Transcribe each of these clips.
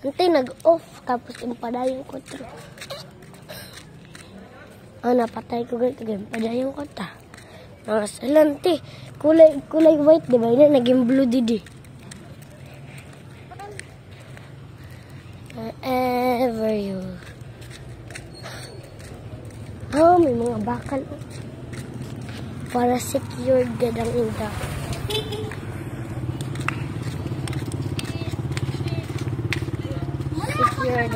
Ante, nag-off. Tapos impadayon ko ito. Napatay ko ganito. Impadayon ko ito. Ante, kulay white, diba? Yun, naging blue didi. Wherever you. May mga bakal. Para secured gadang ida. Secured.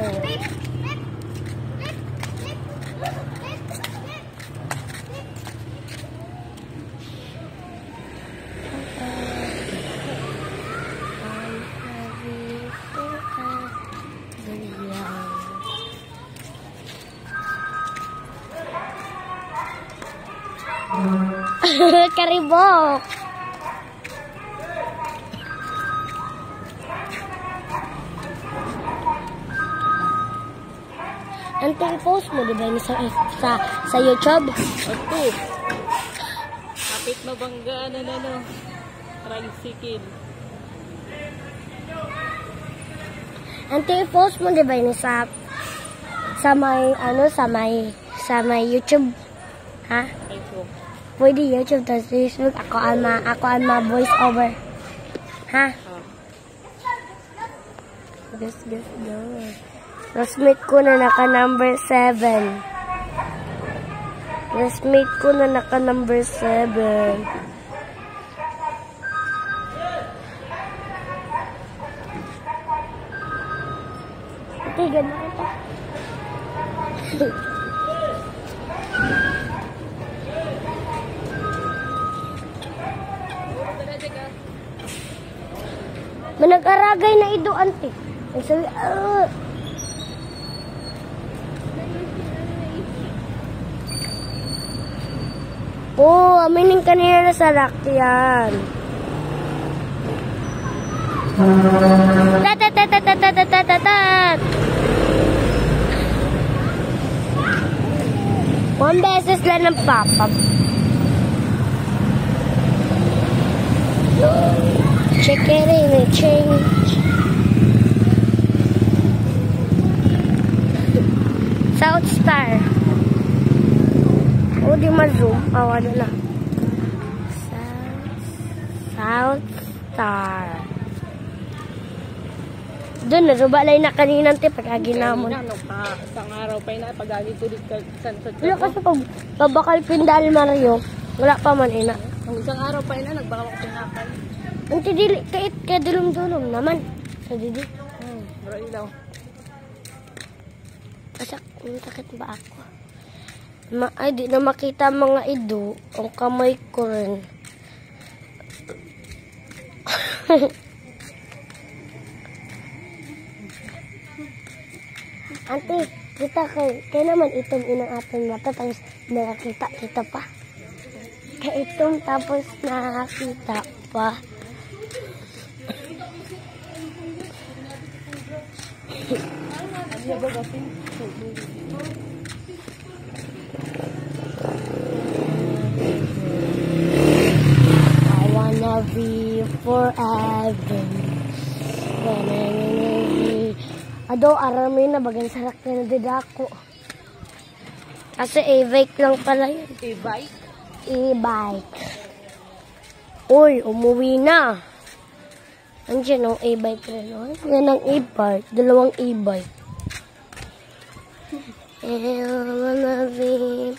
Karibok. Ante, i-post mo, diba? Sa YouTube? Ito. Kapit mabangga, tricycle. Ante, i-post mo, diba? Sa may YouTube. Ha? Facebook. Pwede YouTube, tapos Facebook. Ako ang voice over. Ha? Guess, no. Rosmate ko na naka number 7. Rosmate ko na naka number 7. Ate, ganda ko pa. Manag-aragay na ido, ante. Ay, sabi, aminin kanina na sa lakyan. Tat. 1 beses lang ng papa. Check it in, change. South Star. Di ma-zoom. Ano na. South Star. Doon, narubalay na kaninang pagkagi namon. Isang araw pa na, pagkagi ko dito sa wala kasi pabakal Pindal Mario. Wala pa man ina. Ang isang araw pa na, nagbaka ko pinakal. Ang tidili, kaya dulong-dulong naman. Sa didi. Bro, ilaw. Sakit ba ako? Ay, di na makita mga ido. Ang kamay ko rin. Ante, kita kaya naman itong inang ating mata. Tapos nakakita kita pa. Kaya itong tapos nakakita pa. I wanna be forever. Ado, arami na bagang sarak na nadidako. Kasi e-bike lang pala yun. E-bike? E-bike. Uy, umuwi na. Andiyan ang e-bike rin. Yan ang e-bike. Dalawang e-bike. I wanna be